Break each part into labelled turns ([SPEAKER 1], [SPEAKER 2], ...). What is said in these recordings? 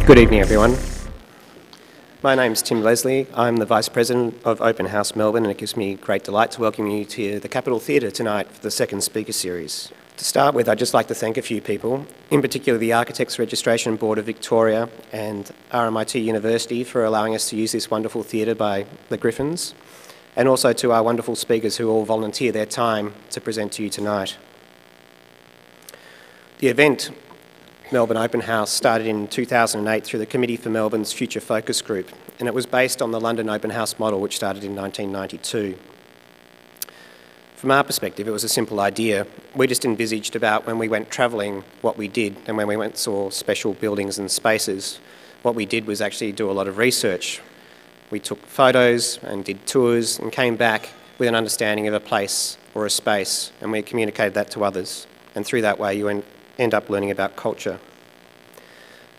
[SPEAKER 1] Good evening, everyone. My name's Tim Leslie. I'm the Vice President of Open House Melbourne, and it gives me great delight to welcome you to the Capitol Theatre tonight for the second speaker series. To start with, I'd just like to thank a few people, in particular the Architects Registration Board of Victoria and RMIT University for allowing us to use this wonderful theatre by the Griffins, and also to our wonderful speakers who all volunteer their time to present to you tonight. The event, Melbourne Open House, started in 2008 through the Committee for Melbourne's Future Focus Group, and it was based on the London Open House model, which started in 1992. From our perspective, it was a simple idea. We just envisaged about when we went travelling what we did, and when we went and saw special buildings and spaces, what we did was actually do a lot of research. We took photos and did tours and came back with an understanding of a place or a space, and we communicated that to others. And through that way, you end up learning about culture.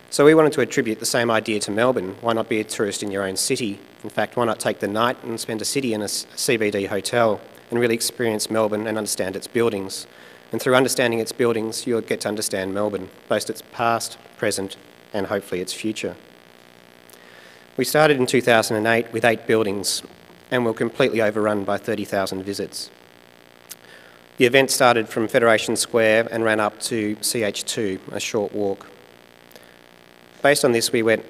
[SPEAKER 1] So we wanted to attribute the same idea to Melbourne. Why not be a tourist in your own city? In fact, why not take the night and spend a city in a CBD hotel and really experience Melbourne and understand its buildings? And through understanding its buildings, you'll get to understand Melbourne, both its past, present, and hopefully its future. We started in 2008 with 8 buildings and were completely overrun by 30,000 visits. The event started from Federation Square and ran up to CH2, a short walk. Based on this, we went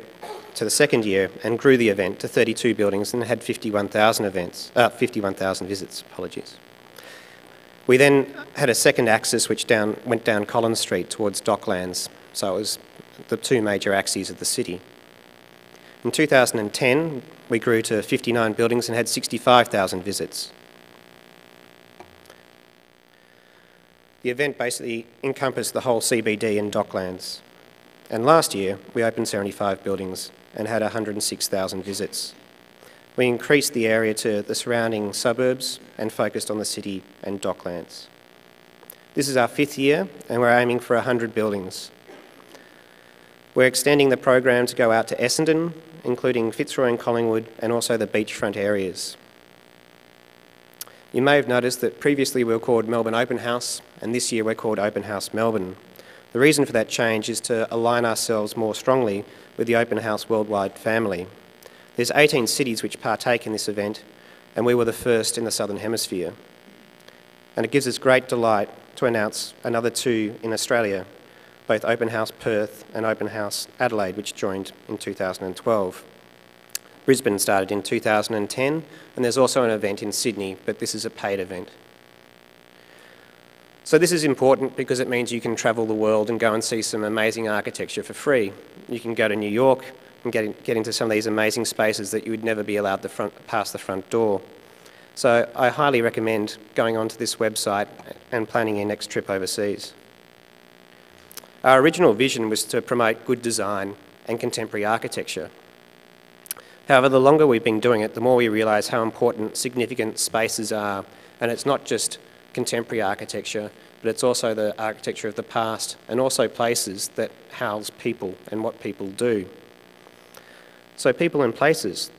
[SPEAKER 1] to the second year and grew the event to 32 buildings and had 51,000 visits. We then had a second axis which went down Collins Street towards Docklands, so it was the two major axes of the city. In 2010, we grew to 59 buildings and had 65,000 visits. The event basically encompassed the whole CBD and Docklands. And last year, we opened 75 buildings and had 106,000 visits. We increased the area to the surrounding suburbs and focused on the city and Docklands. This is our 5th year, and we're aiming for 100 buildings. We're extending the program to go out to Essendon, including Fitzroy and Collingwood, and also the beachfront areas. You may have noticed that previously we were called Melbourne Open House, and this year we're called Open House Melbourne. The reason for that change is to align ourselves more strongly with the Open House worldwide family. There's 18 cities which partake in this event, and we were the first in the Southern Hemisphere. And it gives us great delight to announce another 2 in Australia, both Open House Perth and Open House Adelaide, which joined in 2012. Brisbane started in 2010, and there's also an event in Sydney, but this is a paid event. So this is important because it means you can travel the world and go and see some amazing architecture for free. You can go to New York and get into some of these amazing spaces that you would never be allowed past the front door. So I highly recommend going onto this website and planning your next trip overseas. Our original vision was to promote good design and contemporary architecture. However, the longer we've been doing it, the more we realise how important significant spaces are. And it's not just contemporary architecture, but it's also the architecture of the past and also places that house people and what people do. So people and places.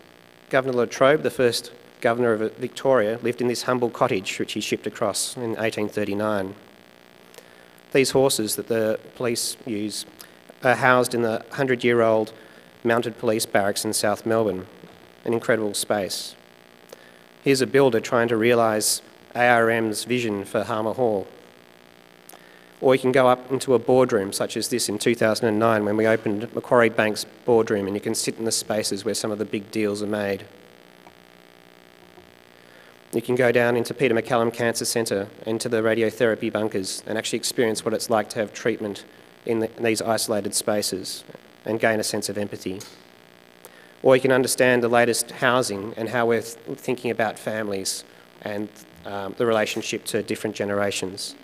[SPEAKER 1] Governor Latrobe, the first governor of Victoria, lived in this humble cottage which he shipped across in 1839. These horses that the police use are housed in the 100-year-old mounted police barracks in South Melbourne, an incredible space. Here's a builder trying to realise ARM's vision for Harmer Hall. Or you can go up into a boardroom such as this in 2009 when we opened Macquarie Bank's boardroom, and you can sit in the spaces where some of the big deals are made. You can go down into Peter MacCallum Cancer Centre, into the radiotherapy bunkers, and actually experience what it's like to have treatment in these isolated spaces and gain a sense of empathy. Or you can understand the latest housing and how we're thinking about families and the relationship to different generations.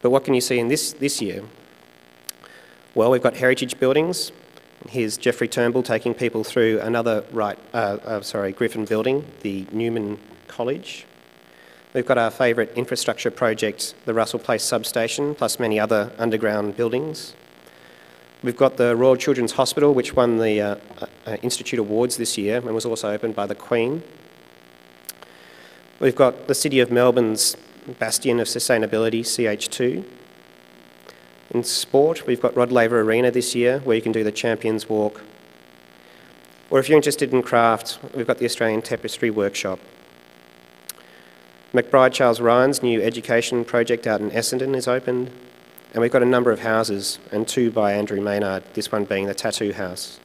[SPEAKER 1] But what can you see in this year? Well, we've got heritage buildings. Here's Jeffrey Turnbull taking people through another Griffin building, the Newman College. We've got our favourite infrastructure project, the Russell Place substation, plus many other underground buildings. We've got the Royal Children's Hospital, which won the Institute Awards this year and was also opened by the Queen. We've got the City of Melbourne's bastion of sustainability, CH2. In sport, we've got Rod Laver Arena this year, where you can do the Champions Walk. Or if you're interested in craft, we've got the Australian Tapestry Workshop. McBride Charles Ryan's new education project out in Essendon is opened, and we've got a number of houses, and 2 by Andrew Maynard, this one being the Tattoo House.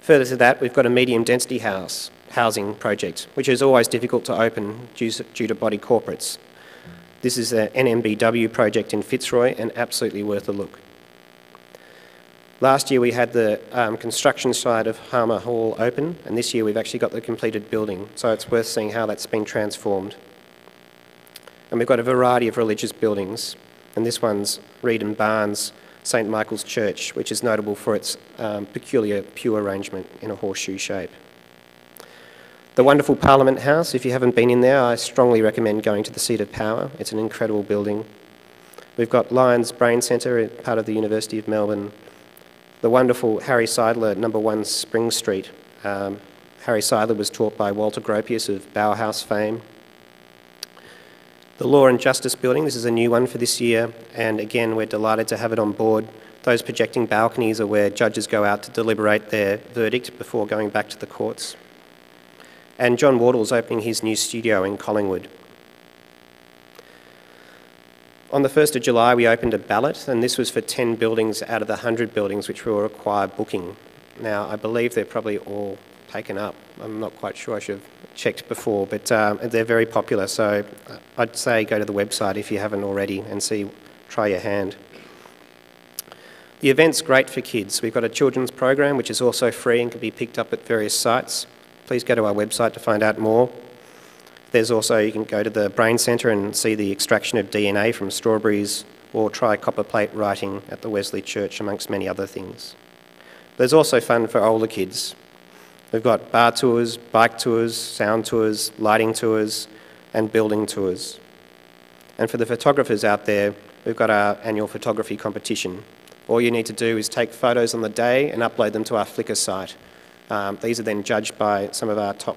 [SPEAKER 1] Further to that, we've got a medium density housing project, which is always difficult to open due to body corporates. This is an NMBW project in Fitzroy and absolutely worth a look. Last year we had the construction side of Harmer Hall open, and this year we've actually got the completed building, so it's worth seeing how that's been transformed. And we've got a variety of religious buildings, and this one's Reed and Barnes St Michael's Church, which is notable for its peculiar pew arrangement in a horseshoe shape. The wonderful Parliament House, if you haven't been in there, I strongly recommend going to the Seat of Power. It's an incredible building. We've got Lions Brain Centre, part of the University of Melbourne. The wonderful Harry Seidler, number 1 Spring Street. Harry Seidler was taught by Walter Gropius of Bauhaus fame. The Law and Justice Building, this is a new one for this year, and again, we're delighted to have it on board. Those projecting balconies are where judges go out to deliberate their verdict before going back to the courts. And John Wardle's opening his new studio in Collingwood. On the 1st of July, we opened a ballot, and this was for 10 buildings out of the 100 buildings which will require booking. Now, I believe they're probably all taken up. I'm not quite sure, I should have checked before, but they're very popular, so I'd say go to the website if you haven't already and try your hand. The event's great for kids. We've got a children's program which is also free and can be picked up at various sites. Please go to our website to find out more. There's also, you can go to the Brain Centre and see the extraction of DNA from strawberries, or try copper plate writing at the Wesley Church, amongst many other things. There's also fun for older kids. We've got bar tours, bike tours, sound tours, lighting tours, and building tours. And for the photographers out there, we've got our annual photography competition. All you need to do is take photos on the day and upload them to our Flickr site. These are then judged by some of our top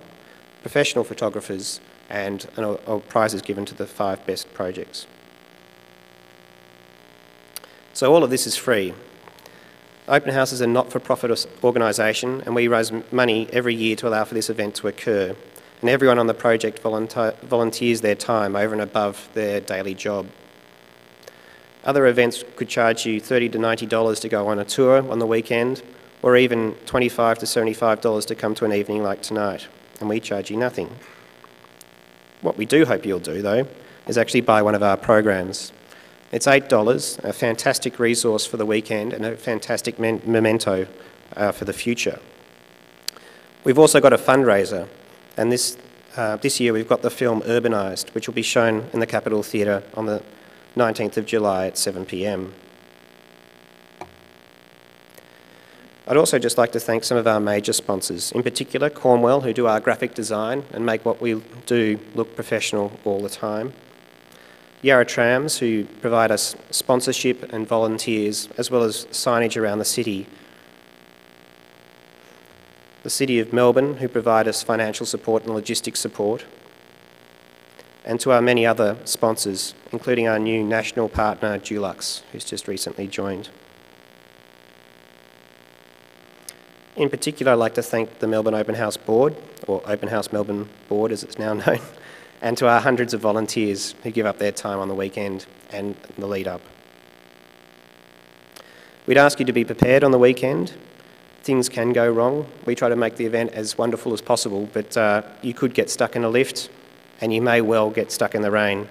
[SPEAKER 1] professional photographers, and a prize is given to the 5 best projects. So all of this is free. Open House is a not-for-profit organisation, and we raise money every year to allow for this event to occur. And everyone on the project volunteers their time over and above their daily job. Other events could charge you $30 to $90 to go on a tour on the weekend, or even $25 to $75 to come to an evening like tonight, and we charge you nothing. What we do hope you'll do, though, is actually buy one of our programs. It's $8, a fantastic resource for the weekend and a fantastic memento for the future. We've also got a fundraiser, and this year we've got the film Urbanised, which will be shown in the Capitol Theatre on the 19th of July at 7 p.m. I'd also just like to thank some of our major sponsors, in particular Cornwell, who do our graphic design and make what we do look professional all the time. Yarra Trams, who provide us sponsorship and volunteers, as well as signage around the city. The City of Melbourne, who provide us financial support and logistics support. And to our many other sponsors, including our new national partner, Dulux, who's just recently joined. In particular, I'd like to thank the Melbourne Open House Board, or Open House Melbourne Board as it's now known, and to our hundreds of volunteers who give up their time on the weekend and the lead up. We'd ask you to be prepared on the weekend. Things can go wrong. We try to make the event as wonderful as possible, but you could get stuck in a lift and you may well get stuck in the rain.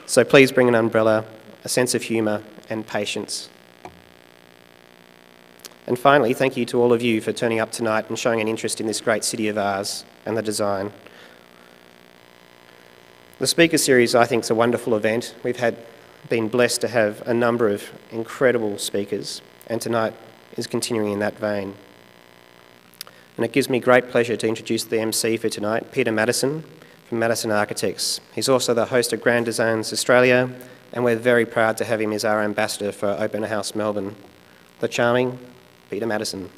[SPEAKER 1] So please bring an umbrella, a sense of humour and patience. And finally, thank you to all of you for turning up tonight and showing an interest in this great city of ours and the design. The speaker series, I think, is a wonderful event. We've been blessed to have a number of incredible speakers, and tonight is continuing in that vein. And it gives me great pleasure to introduce the MC for tonight, Peter Madison from Madison Architects. He's also the host of Grand Designs Australia, and we're very proud to have him as our ambassador for Open House Melbourne. The charming Peter Madison.